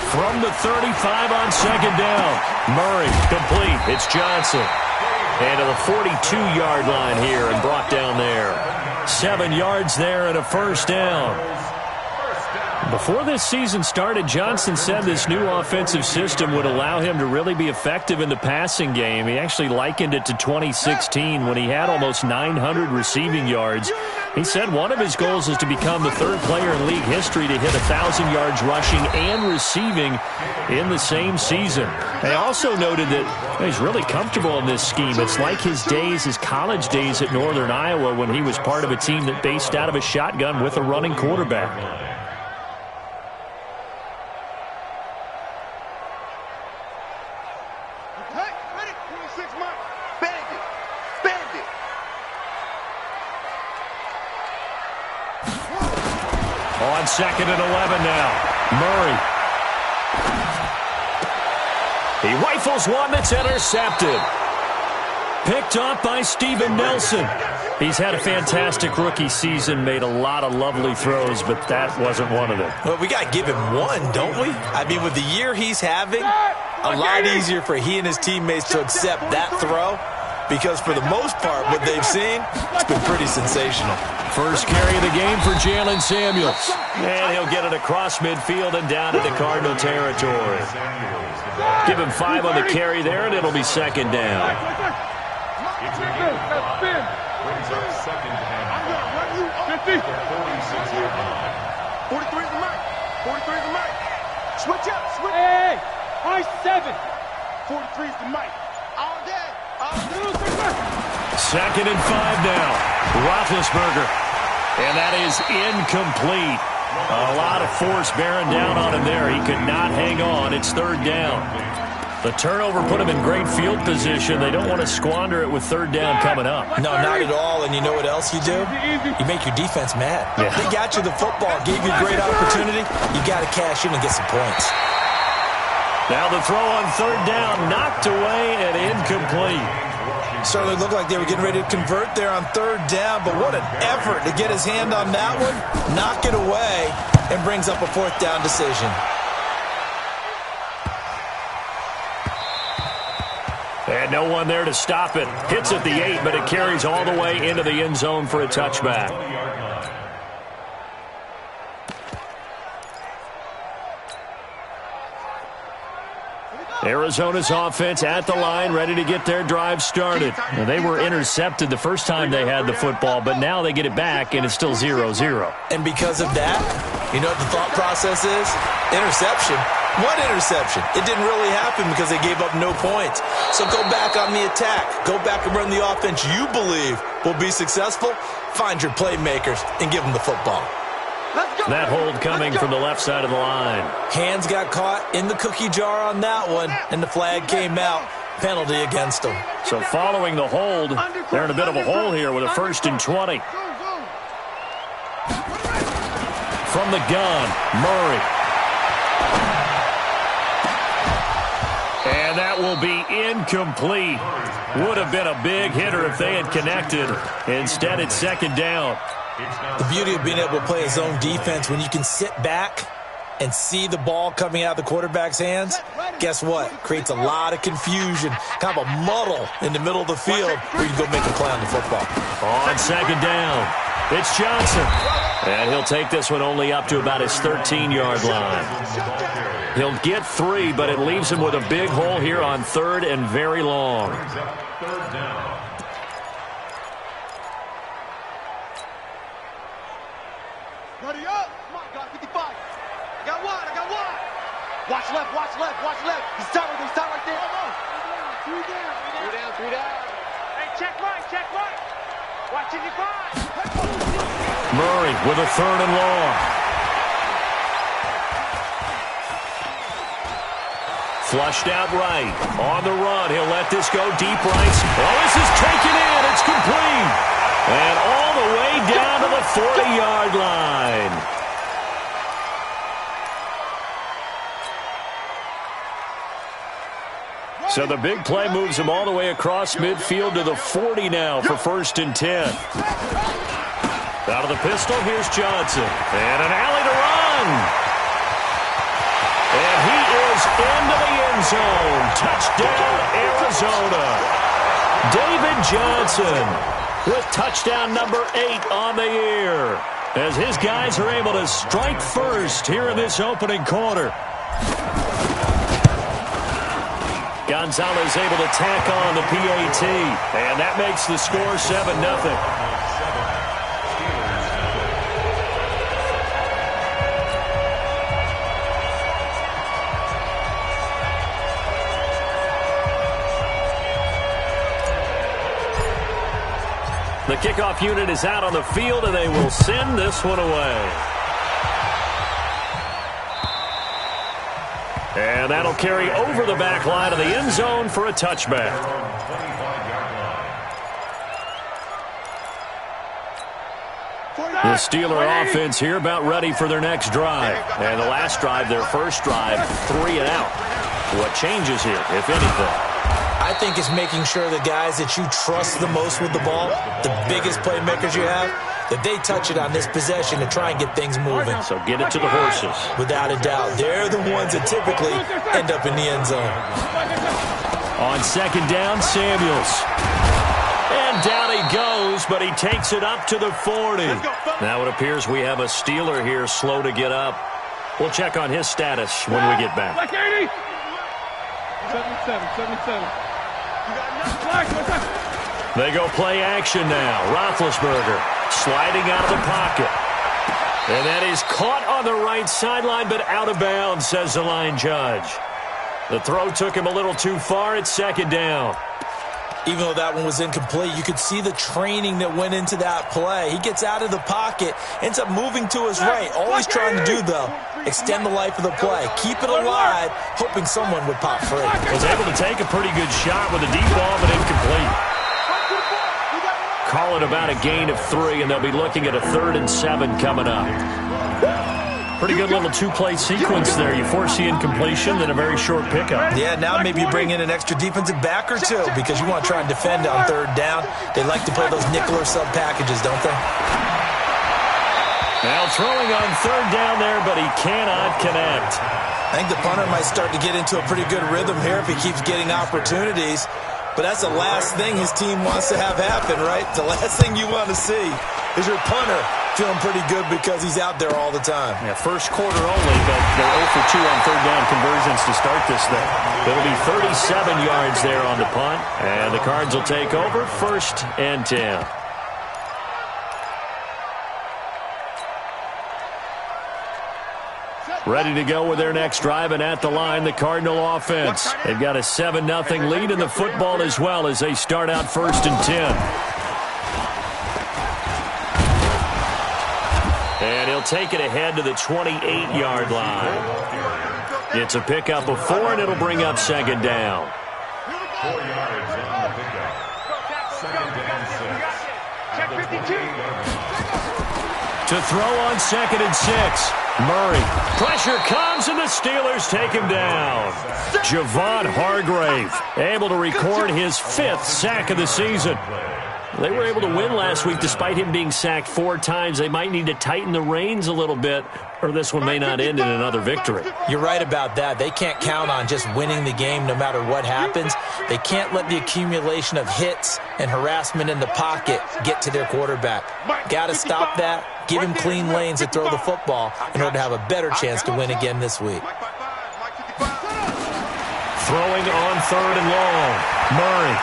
From the 35 on second down. Murray, complete. It's Johnson. And to the 42-yard line here and brought down there. 7 yards there and a first down. Before this season started, Johnson said this new offensive system would allow him to really be effective in the passing game. He actually likened it to 2016 when he had almost 900 receiving yards. He said one of his goals is to become the third player in league history to hit 1,000 yards rushing and receiving in the same season. They also noted that he's really comfortable in this scheme. It's like his college days at Northern Iowa when he was part of a team that based out of a shotgun with a running quarterback. On 2nd and 11 now. Murray. He rifles one that's intercepted. Picked off by Steven Nelson. He's had a fantastic rookie season, made a lot of lovely throws, but that wasn't one of them. Well, we got to give him one, don't we? I mean, with the year he's having, a lot easier for he and his teammates to accept that throw, because for the most part, what they've seen, it's been pretty sensational. First carry of the game for Jalen Samuels. And he'll get it across midfield and down into Cardinal territory. Give him 5 on the carry there, and it'll be second down. Brings our second down. 43 is the mic. 43 is the mic. Switch up. Switch. Hey, high 7. 43 is the mic. All day. Second and 5 now. Roethlisberger. And that is incomplete. A lot of force bearing down on him there. He could not hang on. It's third down. The turnover put him in great field position. They don't want to squander it with third down coming up. No, not at all. And you know what else you do? You make your defense mad. Yeah. They got you the football, gave you a great opportunity. You got to cash in and get some points. Now the throw on third down, knocked away and incomplete. Certainly looked like they were getting ready to convert there on third down, but what an effort to get his hand on that one, knock it away, and brings up a fourth down decision. And no one there to stop it. Hits at the 8, but it carries all the way into the end zone for a touchback. Arizona's offense at the line, ready to get their drive started. Now, they were intercepted the first time they had the football, but now they get it back, and it's still 0-0. And because of that, you know what the thought process is? Interception. What interception? It didn't really happen because they gave up no points. So go back on the attack. Go back and run the offense you believe will be successful. Find your playmakers and give them the football. That hold coming from the left side of the line. Hands got caught in the cookie jar on that one, and the flag came out. Penalty against them. So following the hold, they're in a bit of a hole here with a 1st and 20. From the gun, Murray. And that will be incomplete. Would have been a big hitter if they had connected. Instead, it's second down. The beauty of being able to play a zone defense when you can sit back and see the ball coming out of the quarterback's hands, guess what? Creates a lot of confusion, kind of a muddle in the middle of the field where you can go make a play on the football. On second down, it's Johnson. And he'll take this one only up to about his 13-yard line. He'll get 3, but it leaves him with a big hole here on third and very long. Ready up. Come on, got 55. I got one. Watch left. He's tight right there. Three down. Hey, check right. Watch 55. Murray with a 3rd and long. Flushed out right. On the run. He'll let this go deep right. Oh, this is taken in. It's complete. And all the way down to the 40-yard line. So the big play moves him all the way across midfield to the 40 now for 1st and 10. Out of the pistol, here's Johnson. And an alley to run. And he is into the end zone. Touchdown, Arizona. David Johnson with touchdown number 8 on the year, as his guys are able to strike first here in this opening quarter. Gonzalez able to tack on the PAT, and that makes the score 7-0. The kickoff unit is out on the field, and they will send this one away. And that'll carry over the back line of the end zone for a touchback. The Steeler offense here about ready for their next drive. And the last drive, their first drive, 3 and out. What changes here, if anything? I think it's making sure the guys that you trust the most with the ball, the biggest playmakers you have, that they touch it on this possession to try and get things moving. So get it to the horses. Without a doubt. They're the ones that typically end up in the end zone. On second down, Samuels. And down he goes, but he takes it up to the 40. Now it appears we have a Steeler here slow to get up. We'll check on his status when we get back. 77. They go play action now. Roethlisberger sliding out of the pocket. And that is caught on the right sideline, but out of bounds, says the line judge. The throw took him a little too far. It's second down. Even though that one was incomplete, you could see the training that went into that play. He gets out of the pocket, ends up moving to his right. All he's trying to do, though, extend the life of the play. Keep it alive, hoping someone would pop free. Was able to take a pretty good shot with a deep ball, but incomplete. Call it about a gain of 3, and they'll be looking at a 3rd and 7 coming up. Pretty good little 2-play sequence there. You force the incompletion, then a very short pickup. Yeah, now maybe you bring in an extra defensive back or 2 because you want to try and defend on 3rd down. They like to play those nickel or sub packages, don't they? Now throwing on 3rd down there, but he cannot connect. I think the punter might start to get into a pretty good rhythm here if he keeps getting opportunities. But that's the last thing his team wants to have happen, right? The last thing you want to see is your punter feeling pretty good because he's out there all the time. Yeah, first quarter only, but they're 0 for 2 on 3rd down conversions to start this thing. It'll be 37 yards there on the punt, and the Cards will take over 1st and 10. Ready to go with their next drive, and at the line, the Cardinal offense. They've got a 7-0 lead in the football as well as they start out 1st and 10. And he'll take it ahead to the 28-yard line. It's a pickup of 4, and it'll bring up 2nd down. 4 yards on the pickup. 2nd down 6. Check 52. To throw on 2nd and 6. Murray. Pressure comes, and the Steelers take him down. Javon Hargrave able to record his 5th sack of the season. They were able to win last week despite him being sacked 4 times. They might need to tighten the reins a little bit, or this one may not end in another victory. You're right about that. They can't count on just winning the game no matter what happens. They can't let the accumulation of hits and harassment in the pocket get to their quarterback. Got to stop that. Give him clean lanes to throw the football in order to have a better chance to win again this week. Throwing on 3rd and long. Murray.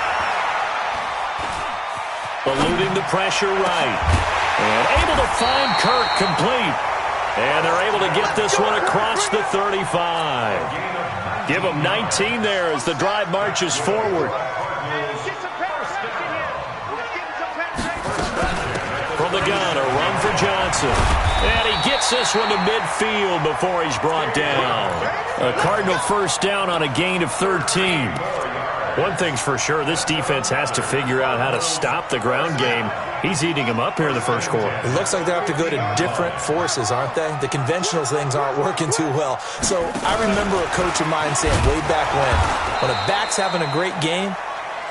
Eluding the pressure right. And able to find Kirk complete. And they're able to get this one across the 35. Give them 19 there as the drive marches forward. From the gun, a run for Johnson. And he gets this one to midfield before he's brought down. A Cardinal 1st down on a gain of 13. One thing's for sure, this defense has to figure out how to stop the ground game. He's eating them up here in the first quarter. It looks like they have to go to different forces, aren't they? The conventional things aren't working too well. So I remember a coach of mine saying way back when a back's having a great game,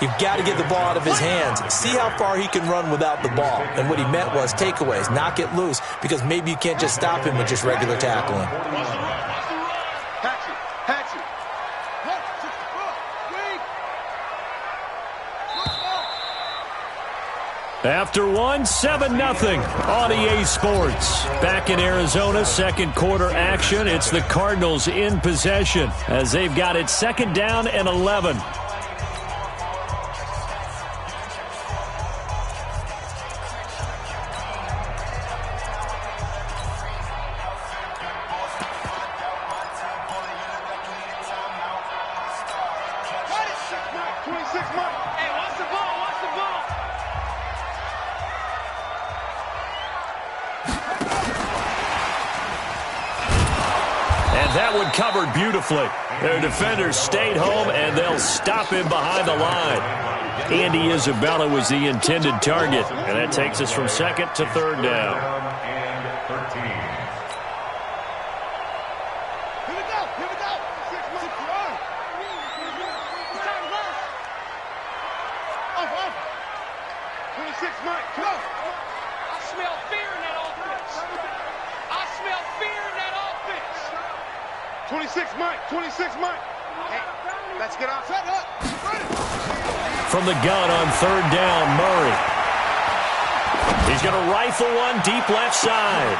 You've got to get the ball out of his hands. See how far he can run without the ball. And what he meant was takeaways, knock it loose, because maybe you can't just stop him with just regular tackling. After one, 7-0 on EA Sports. Back in Arizona, second quarter action. It's the Cardinals in possession as they've got it second down and 11. That one covered beautifully. Their defenders stayed home, and they'll stop him behind the line. Andy Isabella was the intended target, and that takes us from second to third down. Here we go. 26, Mike. Go. I smell fear in that offense. I smell fear in that offense. 26, Mike. Hey, let's get off. Set up. From the gun on third down, Murray. He's going to rifle one deep left side.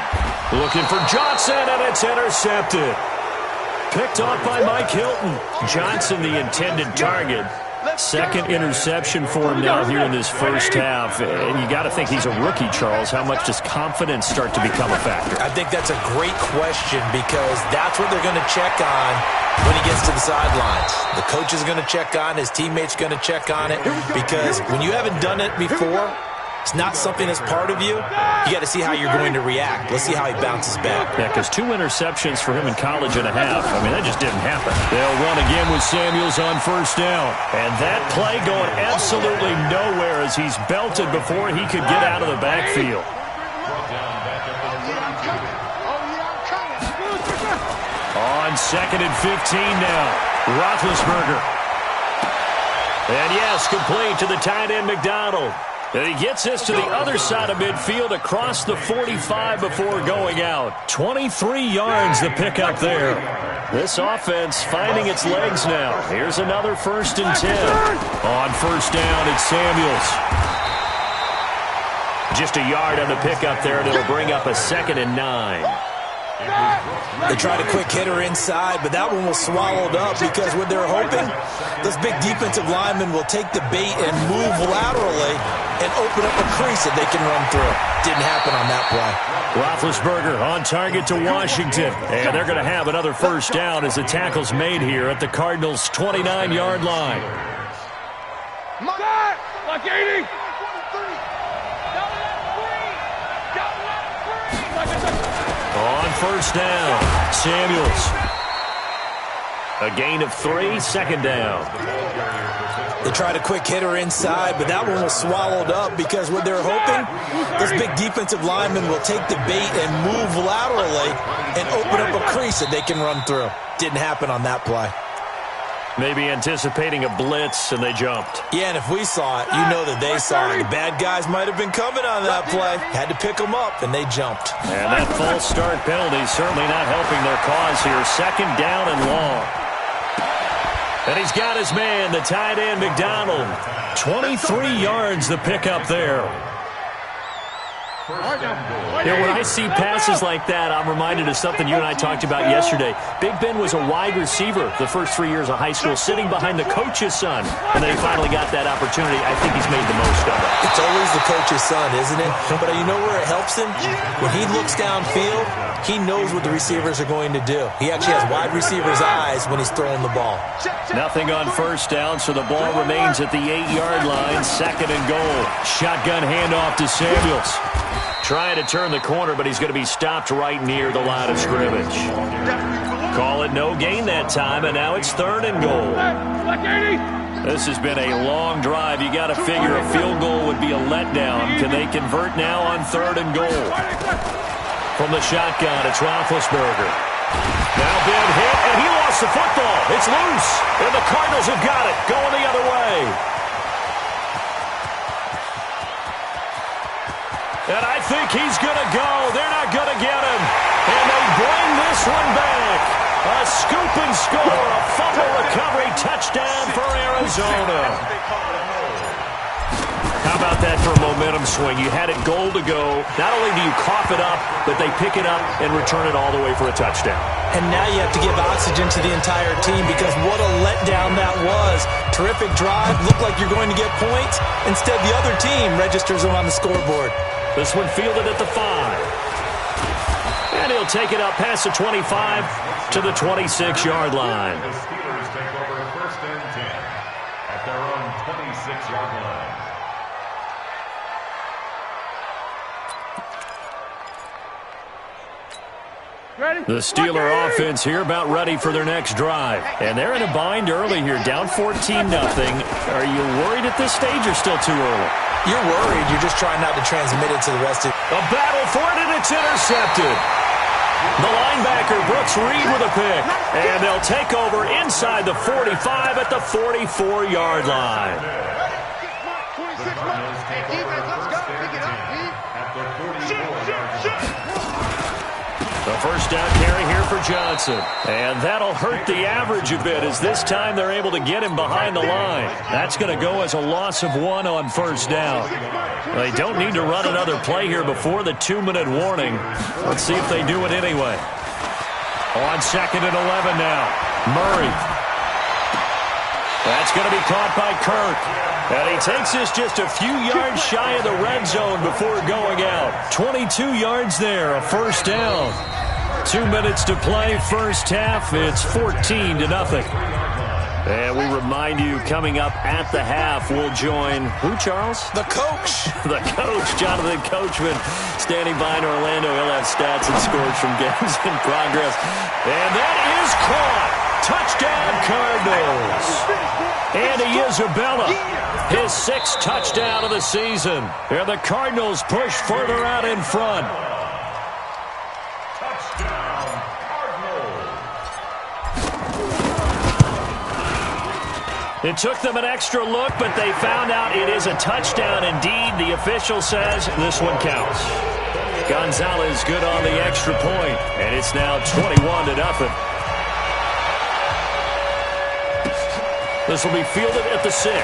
Looking for Johnson, and it's intercepted. Picked off by Mike Hilton. Johnson, the intended target. Second interception for him now here in this first half. And you got to think he's a rookie, Charles. How much does confidence start to become a factor? I think that's a great question because that's what they're going to check on when he gets to the sidelines. The coach is going to check on, his teammates going to check on it because when you haven't done it before, it's not something that's part of you. You got to see how you're going to react. Let's see how he bounces back. Yeah, because 2 interceptions for him in college and a half. I mean, that just didn't happen. They'll run again with Samuels on first down. And that play going absolutely nowhere as he's belted before he could get out of the backfield. On second and 15 now. Roethlisberger. And yes, complete to the tight end McDonald. And he gets this to the other side of midfield across the 45 before going out. 23 yards the pickup there. This offense finding its legs now. Here's another 1st and 10. On first down, it's Samuels. Just a yard on the pickup there. That'll bring up a 2nd and 9. They tried a quick hitter inside, but that one was swallowed up because what they're hoping, those big defensive linemen will take the bait and move laterally and open up a crease that they can run through. Didn't happen on that play. Roethlisberger on target to Washington. And they're going to have another first down as the tackle's made here at the Cardinals' 29-yard line. Like 80. On first down, Samuels. A gain of 3, 2nd down. They tried a quick hitter inside, but that one was swallowed up because what they're hoping, those big defensive linemen will take the bait and move laterally and open up a crease that they can run through. Didn't happen on that play. Maybe anticipating a blitz, and they jumped. Yeah, and if we saw it, you know that they saw it. The bad guys might have been coming on that play. Had to pick them up, and they jumped. And that false start penalty certainly not helping their cause here. 2nd down and long. And he's got his man, the tight end, McDonald. 23 yards the pickup there. Yeah, when I see passes like that, I'm reminded of something you and I talked about yesterday. Big Ben was a wide receiver the first 3 years of high school, sitting behind the coach's son. And then he finally got that opportunity. I think he's made the most of it. It's always the coach's son, isn't it? But you know where it helps him? When he looks downfield, he knows what the receivers are going to do. He actually has wide receivers' eyes when he's throwing the ball. Nothing on first down, so the ball remains at the 8-yard line. 2nd and goal. Shotgun handoff to Samuels. Trying to turn the corner, but he's going to be stopped right near the line of scrimmage. Call it no gain that time, and now it's 3rd and goal. This has been a long drive. You got to figure a field goal would be a letdown. Can they convert now on 3rd and goal? From the shotgun, it's Roethlisberger. Now Ben hit, and he lost the football. It's loose, and the Cardinals have got it, going the other way. And I think he's going to go. They're not going to get him. And they bring this one back. A scoop and score. A fumble recovery touchdown for Arizona. How about that for a momentum swing? You had it goal to go. Not only do you cough it up, but they pick it up and return it all the way for a touchdown. And now you have to give oxygen to the entire team because what a letdown that was. Terrific drive. Looked like you're going to get points. Instead, the other team registers them on the scoreboard. This one fielded at the 5. And he'll take it up past the 25 to the 26-yard line. The Steelers take over 1st and 10 at their own 26-yard line. The Steeler offense here about ready for their next drive. And they're in a bind early here, down 14-0. Are you worried at this stage or still too early? You're worried. You're just trying not to transmit it to the rest of A battle for it, and it's intercepted. The linebacker, Brooks Reed, with a pick. And they'll take over inside the 45 at the 44-yard line. The Cardinals take over 1st and 10 at the 44-yard line. The first down carry here for Johnson. And that'll hurt the average a bit as this time they're able to get him behind the line. That's going to go as a loss of 1 on first down. They don't need to run another play here before the 2-minute warning. Let's see if they do it anyway. On 2nd and 11 now. Murray. That's going to be caught by Kirk. And he takes this just a few yards shy of the red zone before going out. 22 yards there, a first down. 2 minutes to play, first half. It's 14-0. And we remind you, coming up at the half, we'll join who, Charles? the coach. The coach, Jonathan Coachman, standing by in Orlando. He'll have stats and scores from games in progress. And that is caught. Touchdown, Cardinals. Andy Isabella, his 6th touchdown of the season. And the Cardinals push further out in front. Touchdown, Cardinals. It took them an extra look, but they found out it is a touchdown indeed. The official says this one counts. Gonzalez good on the extra point, and it's now 21-0. This will be fielded at the 6.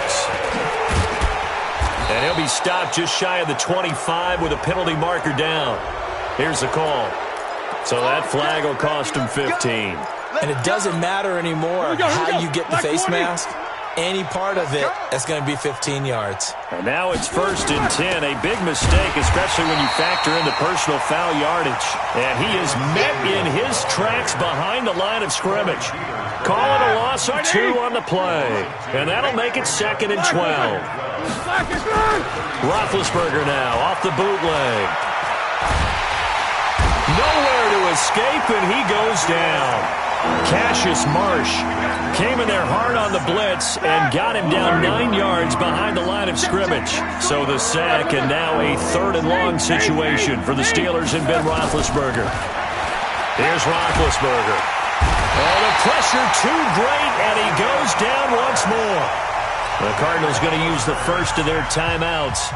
And he'll be stopped just shy of the 25 with a penalty marker down. Here's the call. So that flag will cost him 15. And it doesn't matter anymore how you get the face mask. Any part of it, that's going to be 15 yards. And now it's 1st and 10. A big mistake, especially when you factor in the personal foul yardage. And he is met in his tracks behind the line of scrimmage. Call it a loss of 2 on the play. And that'll make it 2nd and 12. Roethlisberger now off the bootleg. Nowhere to escape, and he goes down. Cassius Marsh came in there hard on the blitz and got him down 9 yards behind the line of scrimmage. So the sack, and now a 3rd and long situation for the Steelers and Ben Roethlisberger. Here's Roethlisberger. Oh, the pressure too great, and he goes down once more. The Cardinals going to use the first of their timeouts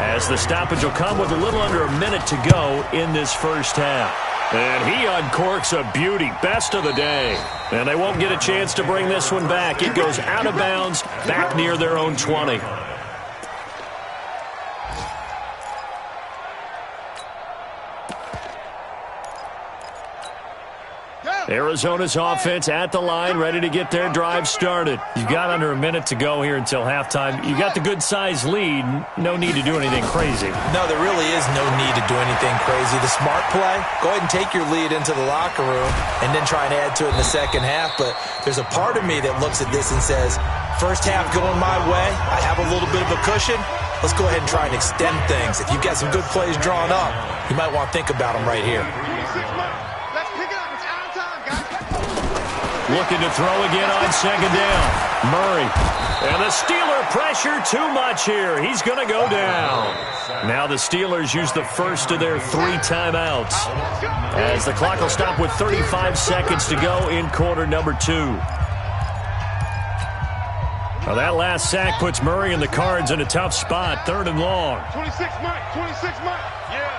as the stoppage will come with a little under a minute to go in this first half. And he uncorks a beauty, best of the day. And they won't get a chance to bring this one back. It goes out of bounds, back near their own 20. Arizona's offense at the line, ready to get their drive started. You've got under a minute to go here until halftime. You got the good-sized lead. No need to do anything crazy. No, there really is no need to do anything crazy. The smart play, go ahead and take your lead into the locker room and then try and add to it in the second half. But there's a part of me that looks at this and says, first half going my way, I have a little bit of a cushion. Let's go ahead and try and extend things. If you've got some good plays drawn up, you might want to think about them right here. Looking to throw again on 2nd down. Murray. And the Steeler pressure too much here. He's going to go down. Now the Steelers use the first of their 3 timeouts as the clock will stop with 35 seconds to go in quarter number 2. Well, that last sack puts Murray and the Cards in a tough spot. 3rd and long. 26 Mike. 26 Mike. Yeah.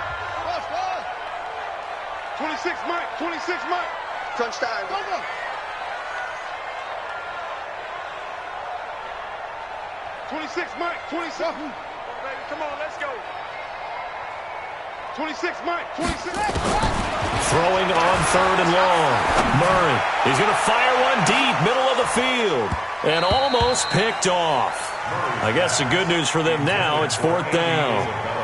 26 Mike. 26 Mike. Crunch time. Go, go. 26 Mike. 26. Come on, baby. Come on, let's go. 26 Mike. 26. Throwing on 3rd and long. Murray, he's going to fire one deep, middle of the field, and almost picked off. I guess the good news for them now, it's 4th down.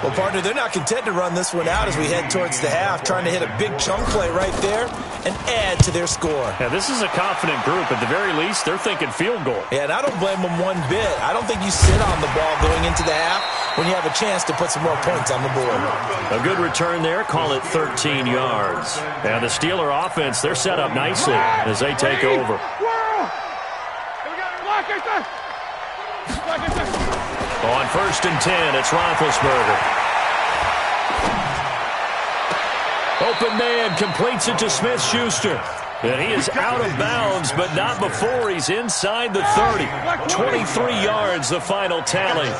Well, partner, they're not content to run this one out as we head towards the half, trying to hit a big chunk play right there and add to their score. Yeah, this is a confident group. At the very least, they're thinking field goal. Yeah, and I don't blame them one bit. I don't think you sit on the ball going into the half when you have a chance to put some more points on the board. A good return there. Call it 13 yards. And the Steeler offense, they're set up nicely as they take over. On 1st and 10, it's Roethlisberger. Open man completes it to Smith-Schuster. And he is out of bounds, but not before he's inside the 30. 23 yards, the final tally.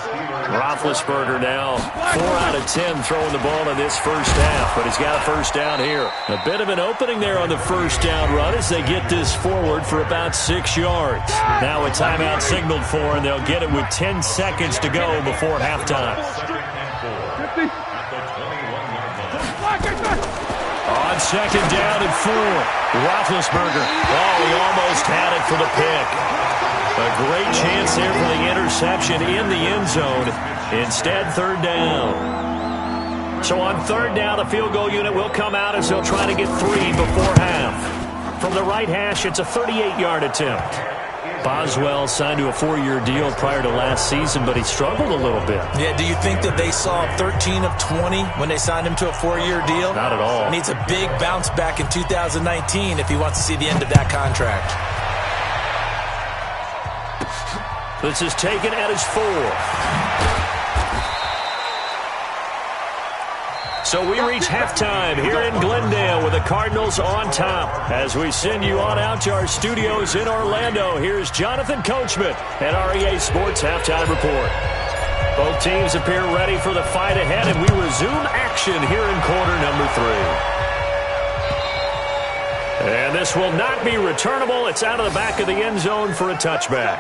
Roethlisberger now 4 out of 10 throwing the ball in this first half, but he's got a first down here. A bit of an opening there on the first down run as they get this forward for about 6 yards. Now a timeout signaled for, and they'll get it with 10 seconds to go before halftime. On 2nd down and 4, Roethlisberger. Oh, he almost had it for the pick. A great chance there for the interception in the end zone. Instead, 3rd down. So on 3rd down, the field goal unit will come out as they'll try to get 3 before half. From the right hash, it's a 38-yard attempt. Boswell signed to a 4-year deal prior to last season, but he struggled a little bit. Yeah, do you think that they saw 13 of 20 when they signed him to a 4-year deal? Not at all. Needs a big bounce back in 2019 if he wants to see the end of that contract. This is taken at his 4. So we reach halftime here in Glendale with the Cardinals on top. As we send you on out to our studios in Orlando, here's Jonathan Coachman at REA Sports Halftime Report. Both teams appear ready for the fight ahead, and we resume action here in quarter number 3. And this will not be returnable. It's out of the back of the end zone for a touchback.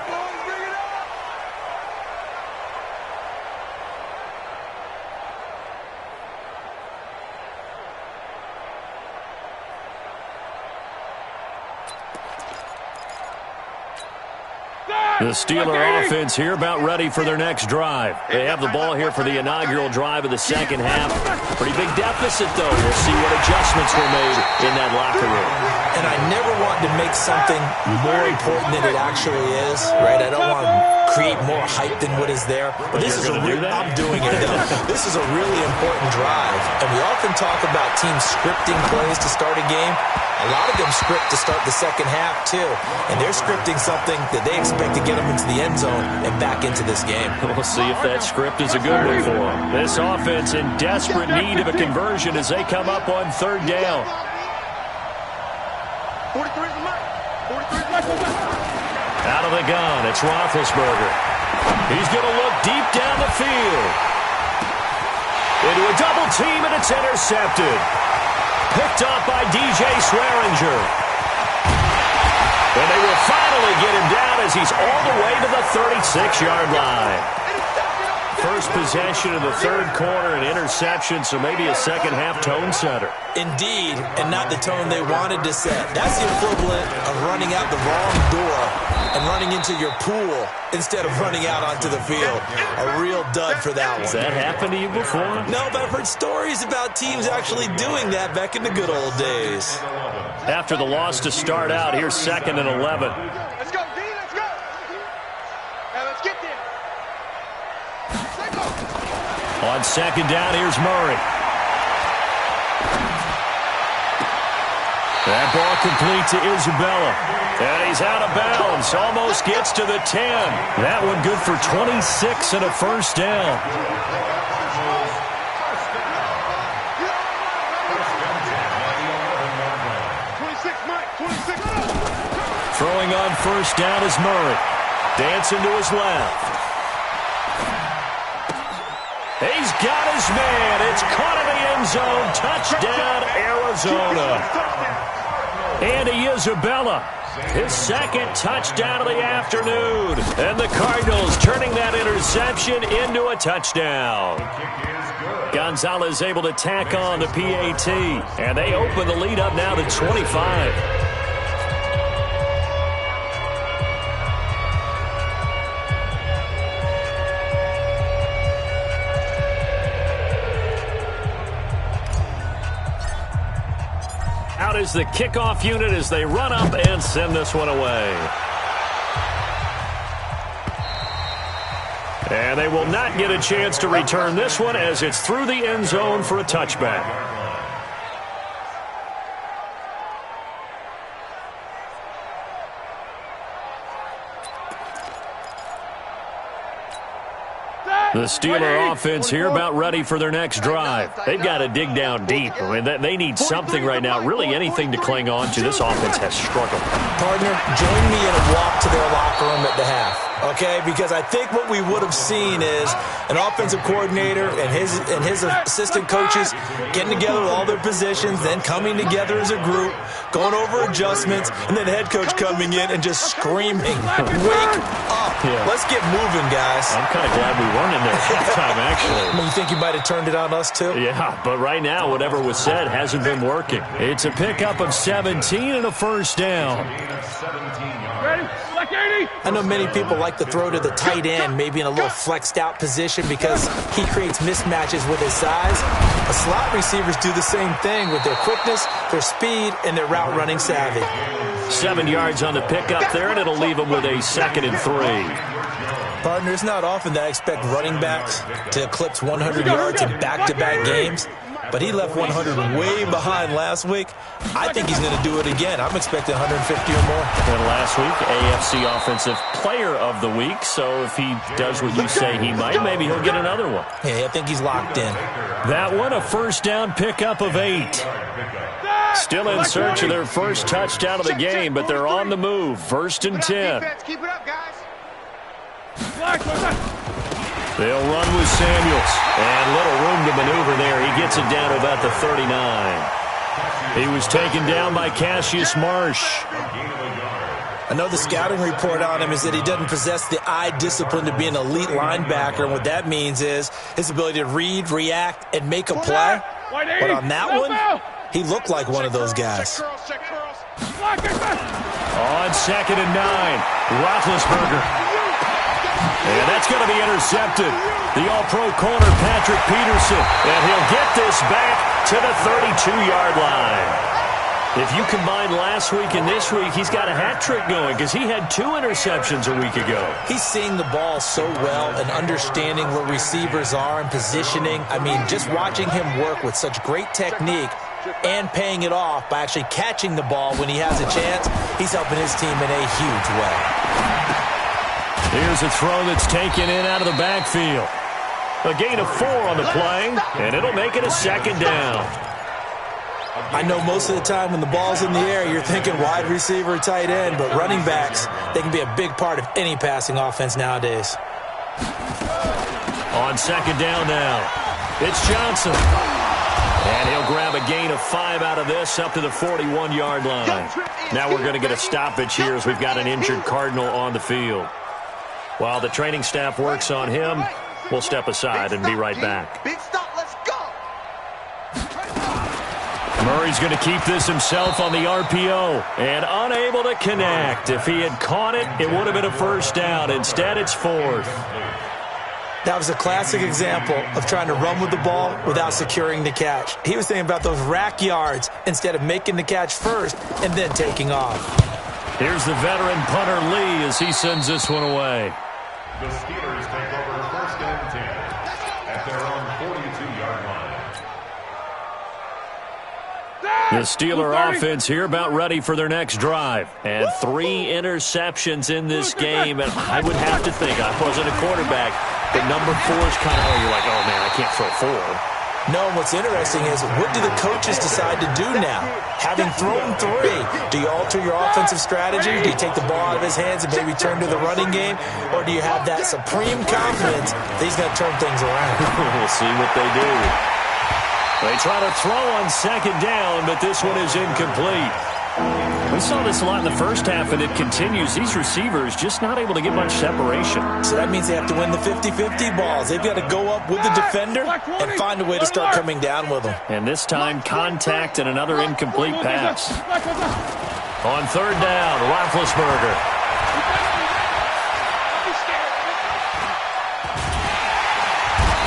The Steeler offense here about ready for their next drive. They have the ball here for the inaugural drive of the second half. Pretty big deficit, though. We'll see what adjustments were made in that locker room. And I never want to make something more important than it actually is, right? I don't want to create more hype than what is there. But this is I'm doing it, though. This is a really important drive. And we often talk about teams scripting plays to start a game. A lot of them script to start the second half, too. And they're scripting something that they expect to get them into the end zone and back into this game. We'll see if that script is a good one for them. This offense in desperate need of a conversion as they come up on 3rd down. 43 is the mark. 43 is the mark. Out of the gun, it's Roethlisberger. He's going to look deep down the field. Into a double team, and it's intercepted. Picked up by DJ Swearinger. And they will finally get him down as he's all the way to the 36-yard line. First possession of the 3rd quarter, an interception, so maybe a second-half tone setter. Indeed, and not the tone they wanted to set. That's the equivalent of running out the wrong door and running into your pool instead of running out onto the field. A real dud for that one. Has that happened to you before? No, but I've heard stories about teams actually doing that back in the good old days. After the loss to start out, here's 2nd and 11. Let's go, D, let's go. Now let's get there. On 2nd down, here's Murray. That ball complete to Isabella. And he's out of bounds. Almost gets to the 10. That one good for 26 and a first down. Throwing on first down is Murray. Dancing to his left. He's got his man. It's caught in the end zone. Touchdown, Arizona. Andy Isabella, his second touchdown of the afternoon. And the Cardinals turning that interception into a touchdown. Gonzalez able to tack on the PAT. And they open the lead up now to 25. Out is the kickoff unit as they run up and send this one away. And they will not get a chance to return this one as it's through the end zone for a touchback. The Steeler offense here about ready for their next drive. They've got to dig down deep. I mean, they need something right now, really anything to cling on to. This offense has struggled. Partner, join me in a walk to their locker room at the half. Okay, because I think what we would have seen is an offensive coordinator and his assistant coaches getting together with all their positions, then coming together as a group, going over adjustments, and then the head coach coming in and just screaming, "Wake up! Yeah. Let's get moving, guys." I'm kind of glad we weren't in there at halftime, actually. You think you might have turned it on us, too? Yeah, but right now, whatever was said hasn't been working. It's a pickup of 17 and a first down. Ready? Select 80. I know many people like to throw to the tight end, maybe in a little flexed out position because he creates mismatches with his size. But slot receivers do the same thing with their quickness, their speed, and their route running savvy. 7 yards on the pickup there, and it'll leave him with a 2nd and 3. Partner, it's not often that I expect running backs to eclipse 100 yards in back-to-back games, but he left 100 way behind last week. I think he's going to do it again. I'm expecting 150 or more. And last week, AFC Offensive Player of the Week, so if he does what you say he might, maybe he'll get another one. Yeah, I think he's locked in. That one, a first down pickup of 8. Still in search of their first touchdown of the game, but they're on the move. 1st and 10. Keep it up, guys. They'll run with Samuels. And little room to maneuver there. He gets it down to about the 39. He was taken down by Cassius Marsh. I know the scouting report on him is that he doesn't possess the eye discipline to be an elite linebacker. And what that means is his ability to read, react, and make a play. But on that one, he looked like one of those guys. On 2nd and 9, Roethlisberger. And that's going to be intercepted. The all-pro corner, Patrick Peterson. And he'll get this back to the 32-yard line. If you combine last week and this week, he's got a hat trick going because he had 2 interceptions a week ago. He's seeing the ball so well and understanding where receivers are and positioning. I mean, just watching him work with such great technique and paying it off by actually catching the ball when he has a chance, he's helping his team in a huge way. Here's a throw that's taken in out of the backfield. A gain of 4 on the play, and it'll make it a 2nd down. I know most of the time when the ball's in the air, you're thinking wide receiver, tight end, but running backs, they can be a big part of any passing offense nowadays. On 2nd down now, it's Johnson. And he'll grab a gain of 5 out of this up to the 41-yard line. Now we're going to get a stoppage here as we've got an injured Cardinal on the field. While the training staff works on him, we'll step aside and be right back. Big stop, let's go. Murray's going to keep this himself on the RPO and unable to connect. If he had caught it, it would have been a first down. Instead, it's 4th. That was a classic example of trying to run with the ball without securing the catch. He was thinking about those rack yards instead of making the catch first and then taking off. Here's the veteran punter Lee as he sends this one away. The Steelers take over 1st and 10 at their own 42-yard line. The Steeler offense here about ready for their next drive. And 3 interceptions in this game. And I would have to think, I wasn't a quarterback, but number 4 is kind of, you're like, oh man, I can't throw 4. No, what's interesting is, what do the coaches decide to do now? Having thrown 3, do you alter your offensive strategy? Do you take the ball out of his hands and maybe turn to the running game? Or do you have that supreme confidence that he's going to turn things around? We'll see what they do. They try to throw on second down, but this one is incomplete. We saw this a lot in the first half, and it continues. These receivers just not able to get much separation. So that means they have to win the 50-50 balls. They've got to go up with the defender and find a way to start coming down with them. And this time, contact and another incomplete pass. On third down, Roethlisberger.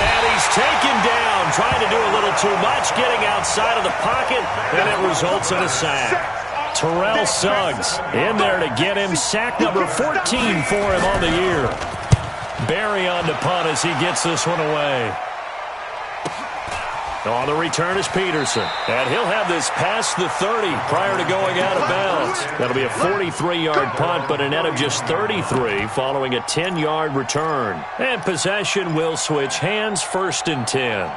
And he's taken down, trying to do a little too much, getting outside of the pocket, and it results in a sack. Terrell Suggs in there to get him. Sack number 14 for him on the year. Barry on the punt as he gets this one away. On the return is Peterson. And he'll have this past the 30 prior to going out of bounds. That'll be a 43-yard punt, but a net of just 33 following a 10-yard return. And possession will switch hands, 1st and 10.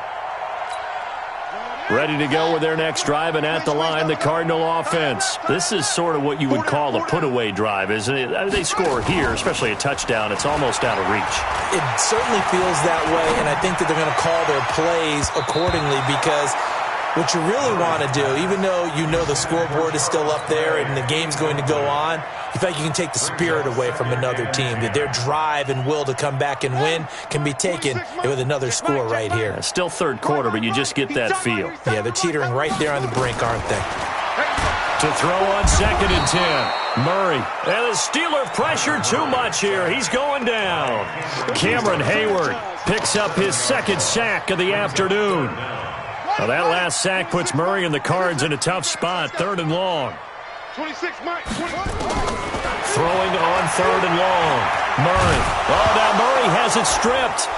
Ready to go with their next drive, and at the line, the Cardinal offense. This is sort of what you would call a put-away drive, isn't it? I mean, they score here, especially a touchdown. It's almost out of reach. It certainly feels that way, and I think that they're going to call their plays accordingly, because what you really want to do, even though you know the scoreboard is still up there and the game's going to go on, you feel like you can take the spirit away from another team, that their drive and will to come back and win can be taken with another score right here. Yeah, still third quarter, but you just get that feel. Yeah, they're teetering right there on the brink, aren't they? To throw on 2nd and 10. Murray. And the Steeler pressure too much here. He's going down. Cameron Hayward picks up his 2nd sack of the afternoon. Well, that last sack puts Murray and the Cards in a tough spot. 3rd and long. 26, Mike. Throwing on 3rd and long. Murray. Oh, now Murray has it stripped.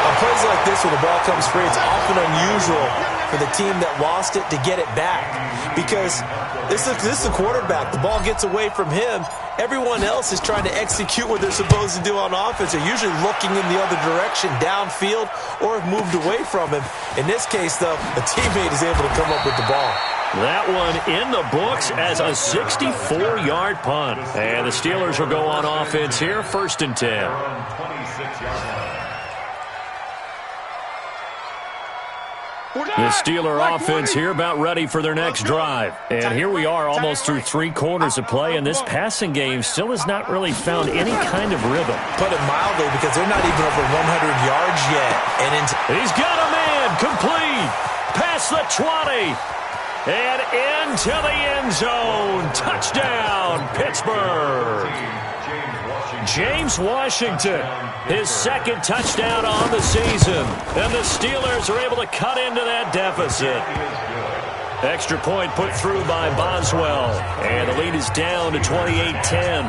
On plays like this where the ball comes free, it's often unusual for the team that lost it to get it back, because this is the quarterback. The ball gets away from him. Everyone else is trying to execute what they're supposed to do on offense. They're usually looking in the other direction, downfield, or have moved away from him. In this case, though, a teammate is able to come up with the ball. That one in the books as a 64-yard punt. And the Steelers will go on offense here, 1st and 10. The Steeler offense here about ready for their next drive. And here we are almost through 3 quarters of play, and this passing game still has not really found any kind of rhythm. Put it mildly, because they're not even over 100 yards yet. And he's got a man complete past the 20 and into the end zone. Touchdown, Pittsburgh. James Washington, his 2nd touchdown on the season. And the Steelers are able to cut into that deficit. Extra point put through by Boswell. And the lead is down to 28-10.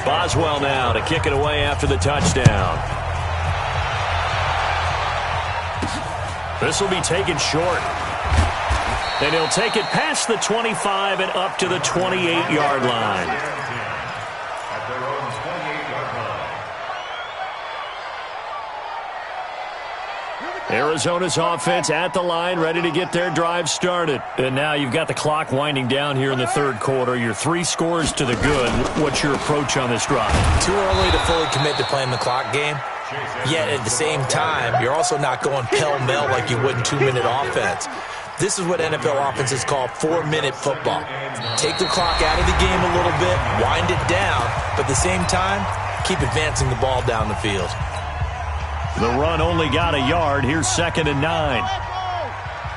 Boswell now to kick it away after the touchdown. This will be taken short. And he'll take it past the 25 and up to the 28-yard line. Arizona's offense at the line, ready to get their drive started. And now you've got the clock winding down here in the 3rd quarter. You're 3 scores to the good. What's your approach on this drive? Too early to fully commit to playing the clock game. Yet at the same time, you're also not going pell-mell like you would in 2-minute offense. This is what NFL offenses call 4-minute football. Take the clock out of the game a little bit, wind it down, but at the same time, keep advancing the ball down the field. The run only got a yard. Here's 2nd and 9. Gotta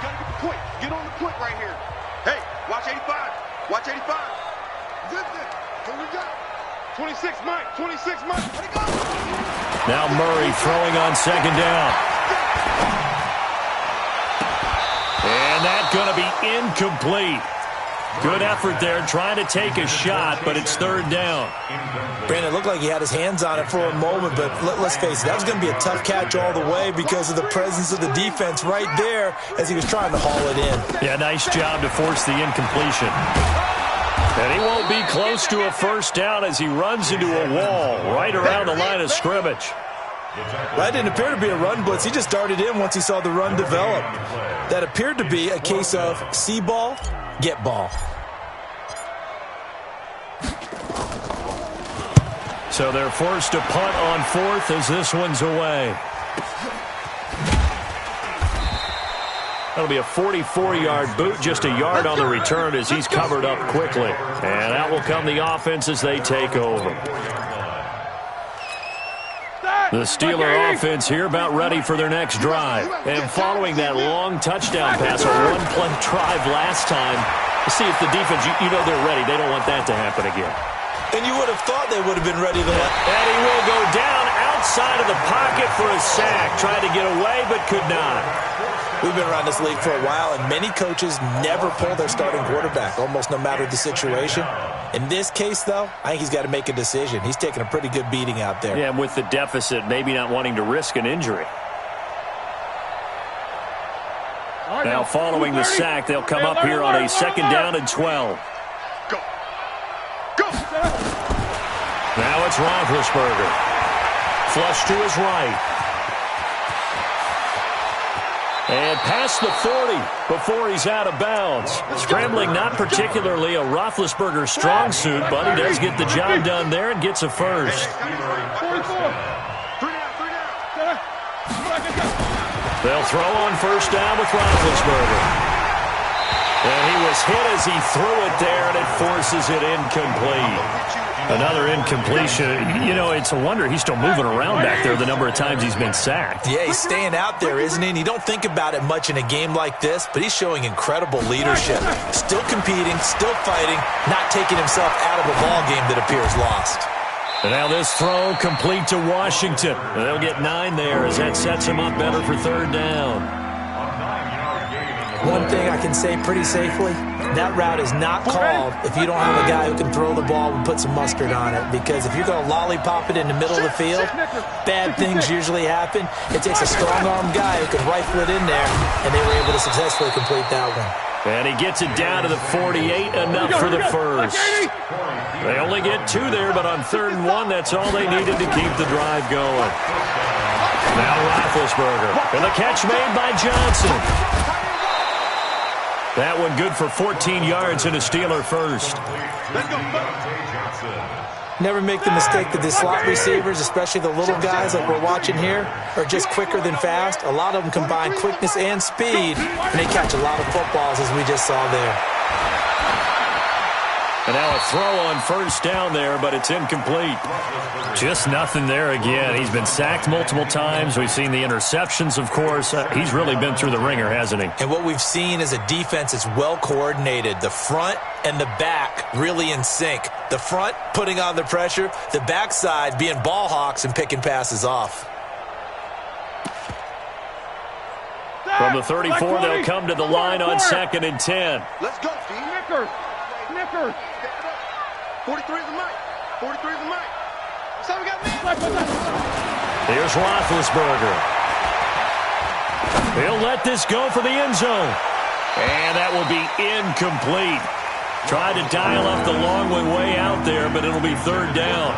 get the quick. Get on the quick right here. Hey, watch 85. Watch 85. Zip it. Here we go. 26, Mike. 26, Mike. Let it go. Now Murray throwing on 2nd down. And that's going to be incomplete. Good effort there, trying to take a shot, but it's 3rd down. Brandon, it looked like he had his hands on it for a moment, but let's face it, that was going to be a tough catch all the way because of the presence of the defense right there as he was trying to haul it in. Yeah, nice job to force the incompletion. And he won't be close to a 1st down as he runs into a wall right around the line of scrimmage. That didn't appear to be a run blitz. He just darted in once he saw the run develop. That appeared to be a case of see ball, get ball. So they're forced to punt on fourth as this one's away. That'll be a 44-yard boot, just a yard on the return as he's covered up quickly. And that will come the offense as they take over. The Steeler offense here about ready for their next drive. And following that long touchdown pass, a one-play drive last time, to see if the defense, you know they're ready. They don't want that to happen again. And you would have thought they would have been ready to let. And he will go down outside of the pocket for a sack. Tried to get away, but could not. We've been around this league for a while, and many coaches never pull their starting quarterback, almost no matter the situation. In this case, though, I think he's got to make a decision. He's taking a pretty good beating out there. Yeah, with the deficit, maybe not wanting to risk an injury. Now, following the sack, they'll come up here on a 2nd down and 12. Go. Go. Now it's Roethlisberger. Flush to his right. And past the 40 before he's out of bounds. Scrambling not particularly a Roethlisberger strong suit, but he does get the job done there and gets a first. They'll throw on 1st down with Roethlisberger. And he was hit as he threw it there, and it forces it incomplete. Another incompletion. You know, it's a wonder he's still moving around back there the number of times he's been sacked. Yeah, he's staying out there, isn't he? And you don't think about it much in a game like this, but he's showing incredible leadership. Still competing, still fighting, not taking himself out of a ball game that appears lost. And now this throw complete to Washington. And they'll get 9 there as that sets him up better for 3rd down. One thing I can say pretty safely, that route is not called if you don't have a guy who can throw the ball and put some mustard on it. Because if you're going to lollipop it in the middle of the field, bad things usually happen. It takes a strong-arm guy who can rifle it in there, and they were able to successfully complete that one. And he gets it down to the 48, enough for the first. They only get 2 there, but on 3rd and 1, that's all they needed to keep the drive going. Now Roethlisberger, and the catch made by Johnson. That one good for 14 yards and a Steeler first. Never make the mistake that the slot receivers, especially the little guys like we're watching here, are just quicker than fast. A lot of them combine quickness and speed, and they catch a lot of footballs, as we just saw there. And now a throw on 1st down there, but it's incomplete. Just nothing there again. He's been sacked multiple times. We've seen the interceptions, of course. He's really been through the ringer, hasn't he? And what we've seen is a defense that's well coordinated. The front and the back really in sync. The front putting on the pressure. The backside being ball hawks and picking passes off. From the 34, they'll come to the line on 2nd and 10. Let's go, Steve. Snickers. 43 is the mic. 43 is the mic. So we got Here's Roethlisberger. He'll let this go for the end zone. And that will be incomplete. Tried to dial up the long one way out there, but it'll be 3rd down.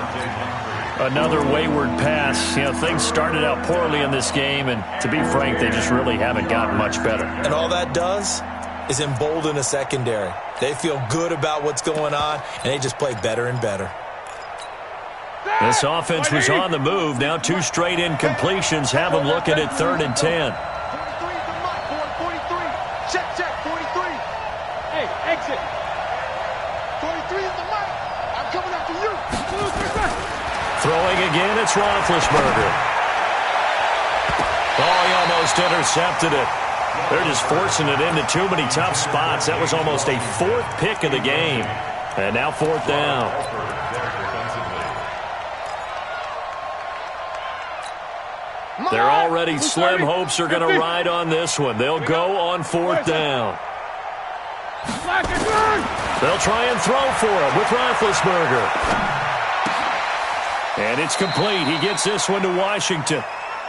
Another wayward pass. You know, things started out poorly in this game, and to be frank, they just really haven't gotten much better. And all that does is embolden a secondary. They feel good about what's going on, and they just play better and better. This offense was on the move. Now 2 straight incompletions have them looking at 3rd and 10. 43 is the mic, boy. 43. Check. 43. Hey, exit. 43 is the mic. I'm coming after you. Throwing again, it's Roethlisberger. Oh, he almost intercepted it. They're just forcing it into too many tough spots. That was almost a 4th pick of the game. And now 4th down. They're already slim hopes are going to ride on this one. They'll go on 4th down. They'll try and throw for him with Roethlisberger. And it's complete. He gets this one to Washington.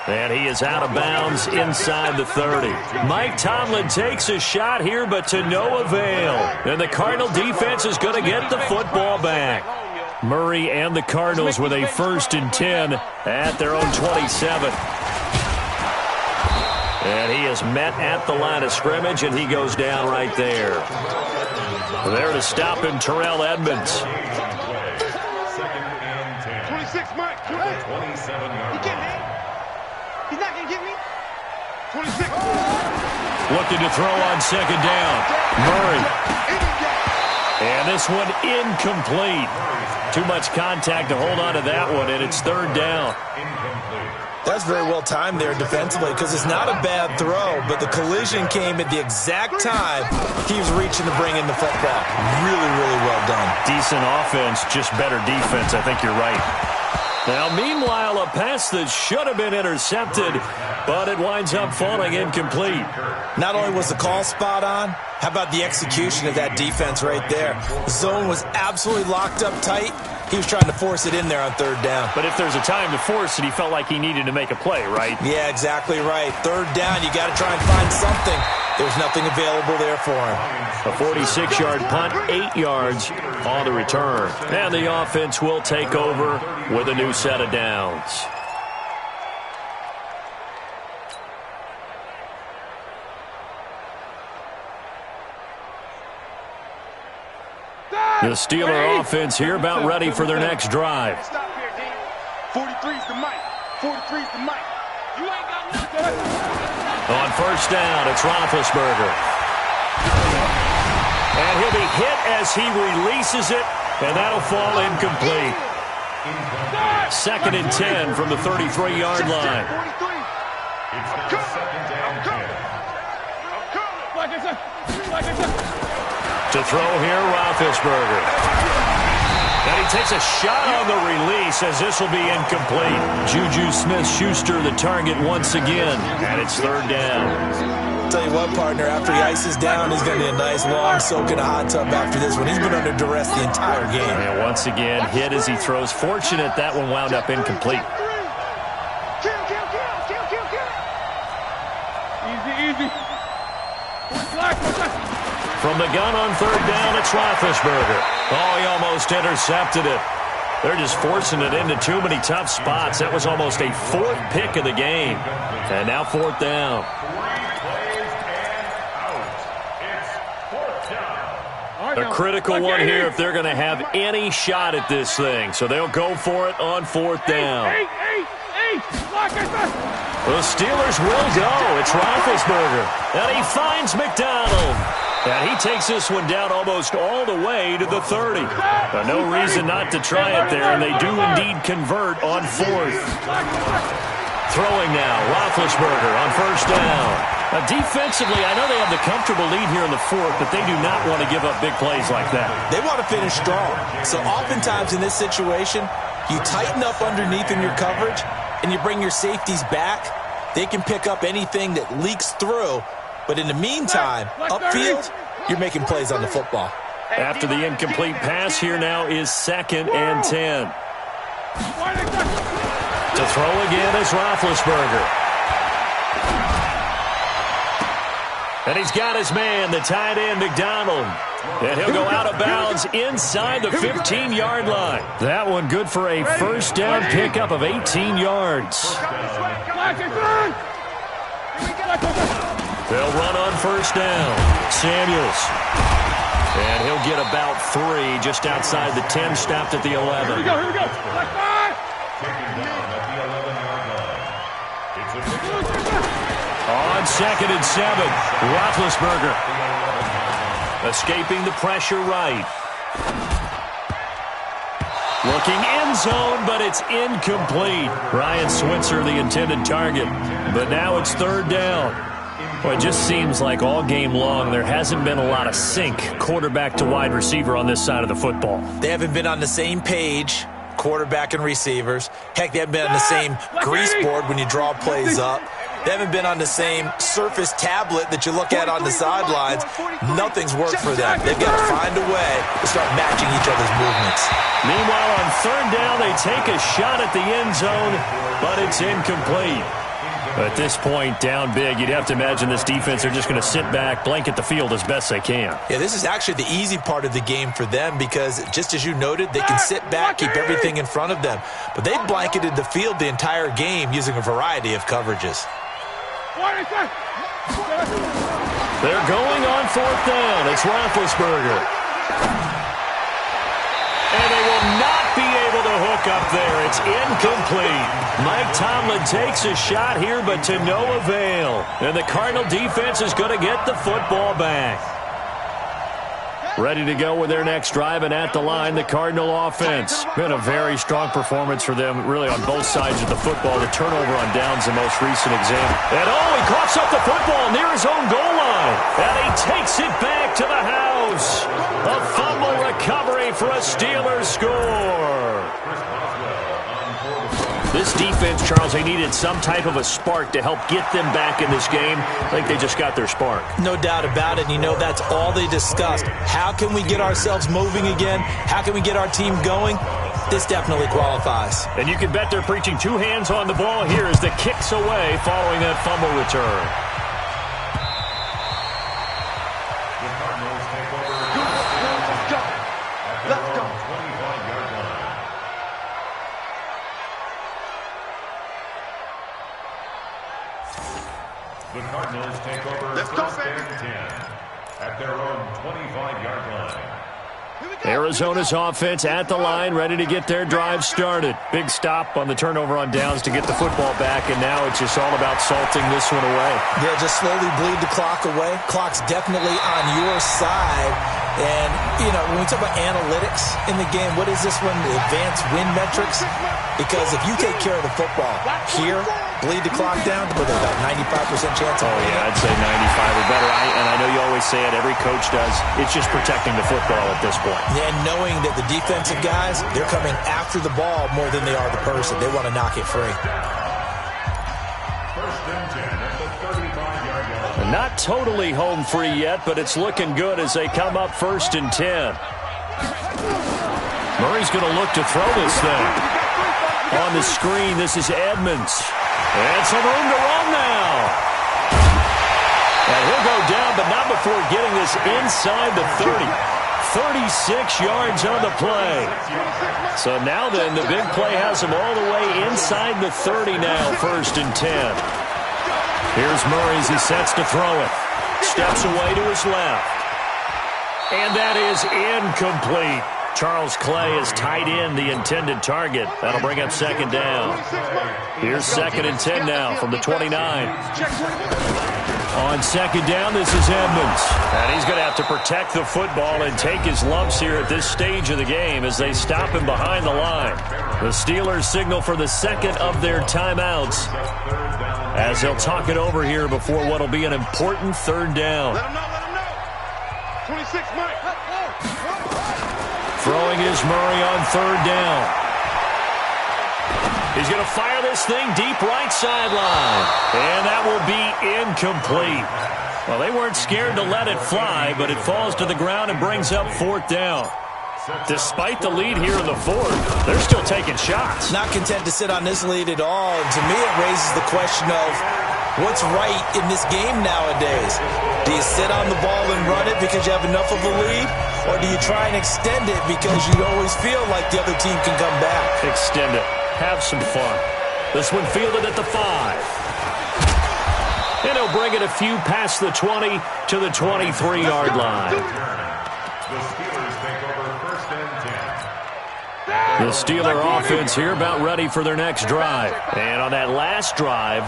And he is out of bounds inside the 30. Mike Tomlin takes a shot here, but to no avail. And the Cardinal defense is going to get the football back. Murray and the Cardinals with a 1st and 10 at their own 27. And he is met at the line of scrimmage, and he goes down right there. There to stop him, Terrell Edmonds. 26, Mike. 27-yard line. He's not going to get me. 26. Looking to throw on 2nd down. Murray. And this one incomplete. Too much contact to hold on to that one, and it's 3rd down. That's very well timed there defensively because it's not a bad throw, but the collision came at the exact time he was reaching to bring in the football. Really, really well done. Decent offense, just better defense. I think you're right. Now, meanwhile, a pass that should have been intercepted, but it winds up falling incomplete. Not only was the call spot on, how about the execution of that defense right there? The zone was absolutely locked up tight. He was trying to force it in there on 3rd down. But if there's a time to force it, he felt like he needed to make a play, right? Yeah, exactly right. 3rd down, you got to try and find something. There's nothing available there for him. A 46-yard punt, 8 yards on the return. And the offense will take over with a new set of downs. The Steeler offense here about ready for their next drive. Stop here, D. 43's the mic. 43's the mic. You ain't got nothing. On 1st down, it's Roethlisberger. And he'll be hit as he releases it, and that'll fall incomplete. 2nd and 10 from the 33-yard line. 43. It's now 2nd down 10. To throw here, Roethlisberger. And he takes a shot on the release as this will be incomplete. Juju Smith-Schuster the target once again, and it's 3rd down. Tell you what, partner, after he ices down, he's going to need a nice long soak in a hot tub after this one. He's been under duress the entire game. And once again, hit as he throws. Fortunate that one wound up incomplete. Kill. Easy. From the gun on 3rd down, it's Roethlisberger. Oh, he almost intercepted it. They're just forcing it into too many tough spots. That was almost a 4th pick of the game. And now 4th down. 3 plays and out. It's 4th down. A critical one here if they're going to have any shot at this thing. So they'll go for it on 4th down. The Steelers will go. It's Roethlisberger. And he finds McDonald. And he takes this one down almost all the way to the 30. No reason not to try it there, and they do indeed convert on 4th. Throwing now, Roethlisberger on 1st down. Defensively, I know they have the comfortable lead here in the 4th, but they do not want to give up big plays like that. They want to finish strong. So oftentimes in this situation, you tighten up underneath in your coverage, and you bring your safeties back. They can pick up anything that leaks through. But in the meantime, upfield, you're making plays on the football. After the incomplete pass, here now is 2nd and 10. To throw again is Roethlisberger. And he's got his man, the tight end, McDonald. And he'll go out of bounds inside the 15-yard line. That one good for a 1st down pickup of 18 yards. They'll run on 1st down. Samuels. And he'll get about 3 just outside the 10, stopped at the 11. Taken down at the 11-yard line. On 2nd and 7, Roethlisberger. Escaping the pressure right. Looking end zone, but it's incomplete. Ryan Switzer, the intended target. But now it's 3rd down. Well, it just seems like all game long there hasn't been a lot of sync quarterback to wide receiver on this side of the football. They haven't been on the same page, quarterback and receivers. Heck, they haven't been on the same grease board when you draw plays up. They haven't been on the same Surface tablet that you look at on the sidelines. Nothing's worked for them. They've got to find a way to start matching each other's movements. Meanwhile, on 3rd down, they take a shot at the end zone, but it's incomplete. At this point, down big, you'd have to imagine this defense are just going to sit back, blanket the field as best they can. Yeah, this is actually the easy part of the game for them because, just as you noted, they can sit back, keep everything in front of them. But they blanketed the field the entire game using a variety of coverages. They're going on 4th down. It's Roethlisberger. And they will not be able to hook up there. It's incomplete. Mike Tomlin takes a shot here, but to no avail. And the Cardinal defense is going to get the football back. Ready to go with their next drive, and at the line, the Cardinal offense. Been a very strong performance for them, really, on both sides of the football. The turnover on downs, the most recent example. And he coughs up the football near his own goal line. And he takes it back to the house. A fumble recovery for a Steelers score. This defense, Charles, they needed some type of a spark to help get them back in this game. I think they just got their spark. No doubt about it. You know, that's all they discussed. How can we get ourselves moving again? How can we get our team going? This definitely qualifies. And you can bet they're preaching 2 hands on the ball here as the kick's away following that fumble return. The Cardinals take over first and 10 at their own 25-yard line. Arizona's offense at the line, ready to get their drive started. Big stop on the turnover on downs to get the football back, and now it's just all about salting this one away. Yeah, just slowly bleed the clock away. Clock's definitely on your side. And, you know, when we talk about analytics in the game, what is this one? The advanced win metrics? Because if you take care of the football here, bleed the clock down, with about 95% chance of winning. Yeah, I'd say 95 or better. And I know you always say it, every coach does. It's just protecting the football at this point. Yeah, and knowing that the defensive guys, they're coming after the ball more than they are the person. They want to knock it free. First and 10 at the 35-yard line. Not totally home free yet, but it's looking good as they come up 1st and 10. Murray's going to look to throw this thing. On the screen, this is Edmonds. And some room to run now. And he'll go down, but not before getting this inside the 30. 36 yards on the play. So now then, the big play has him all the way inside the 30 now, 1st and 10. Here's Murray as he sets to throw it. Steps away to his left. And that is incomplete. Charles Clay has tied in the intended target. That'll bring up 2nd down. Here's 2nd and 10 now from the 29. On 2nd down, this is Edmonds. And he's going to have to protect the football and take his lumps here at this stage of the game as they stop him behind the line. The Steelers signal for the 2nd of their timeouts as they'll talk it over here before what will be an important 3rd down. Let him know. 26, Mike. Throwing is Murray on 3rd down. He's going to fire this thing deep right sideline. And that will be incomplete. Well, they weren't scared to let it fly, but it falls to the ground and brings up 4th down. Despite the lead here in the 4th, they're still taking shots. Not content to sit on this lead at all. And to me, it raises the question of what's right in this game nowadays. Do you sit on the ball and run it because you have enough of a lead? Or do you try and extend it because you always feel like the other team can come back? Extend it. Have some fun. This one fielded at the 5. And he'll bring it a few past the 20 to the 23-yard line. The Steelers take over first and 10. The Steeler offense here about ready for their next drive. And on that last drive,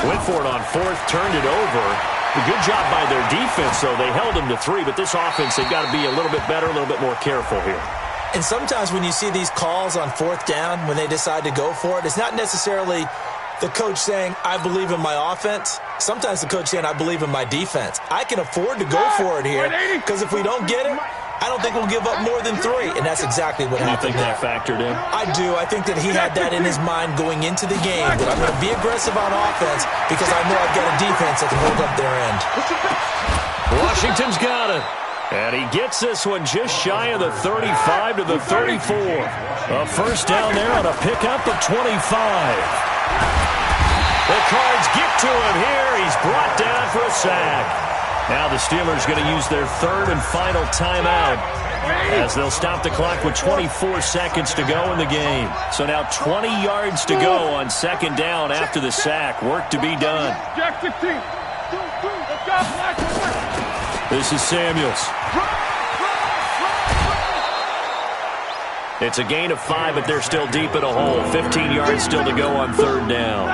went for it on 4th, turned it over. A good job by their defense, though. They held them to 3, but this offense, they've got to be a little bit better, a little bit more careful here. And sometimes when you see these calls on 4th down, when they decide to go for it, it's not necessarily the coach saying, I believe in my offense. Sometimes the coach saying, I believe in my defense. I can afford to go for it here because if we don't get it, I don't think we'll give up more than 3, and that's exactly what happened. You think that factored in? I do. I think that he had that in his mind going into the game, that I'm going to be aggressive on offense because I know I've got a defense that can hold up their end. Washington's got it. And he gets this one just shy of the 35 to the 34. A 1st down there on a pickup of 25. The Cards get to him here. He's brought down for a sack. Now the Steelers going to use their third and final timeout as they'll stop the clock with 24 seconds to go in the game. So now 20 yards to go on second down after the sack. Work to be done. Jack 16. This is Samuels. It's a gain of 5, but they're still deep in a hole. 15 yards still to go on third down.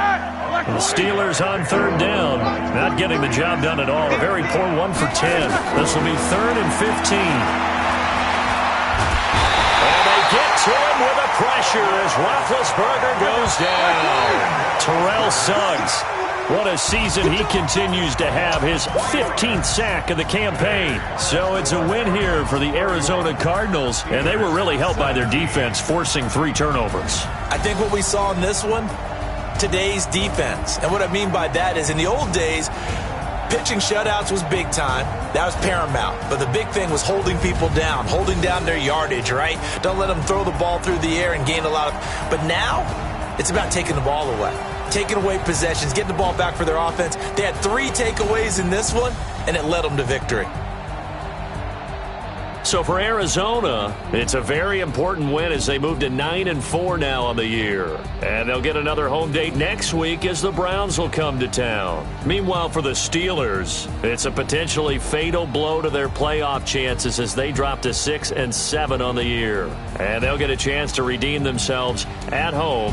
And the Steelers on third down, not getting the job done at all. A very poor 1 for 10. This will be third and 15. And they get to him with a pressure as Roethlisberger goes down. Terrell Suggs. What a season he continues to have, his 15th sack of the campaign. So it's a win here for the Arizona Cardinals, and they were really helped by their defense, forcing 3 turnovers. I think what we saw in this one, today's defense. And what I mean by that is in the old days, pitching shutouts was big time. That was paramount. But the big thing was holding people down, holding down their yardage, right? Don't let them throw the ball through the air and gain a lot of... But now, it's about taking the ball away. Taking away possessions, getting the ball back for their offense. They had 3 takeaways in this one, and it led them to victory. So for Arizona, it's a very important win as they move to 9-4 now on the year. And they'll get another home date next week as the Browns will come to town. Meanwhile, for the Steelers, it's a potentially fatal blow to their playoff chances as they drop to 6-7 on the year. And they'll get a chance to redeem themselves at home.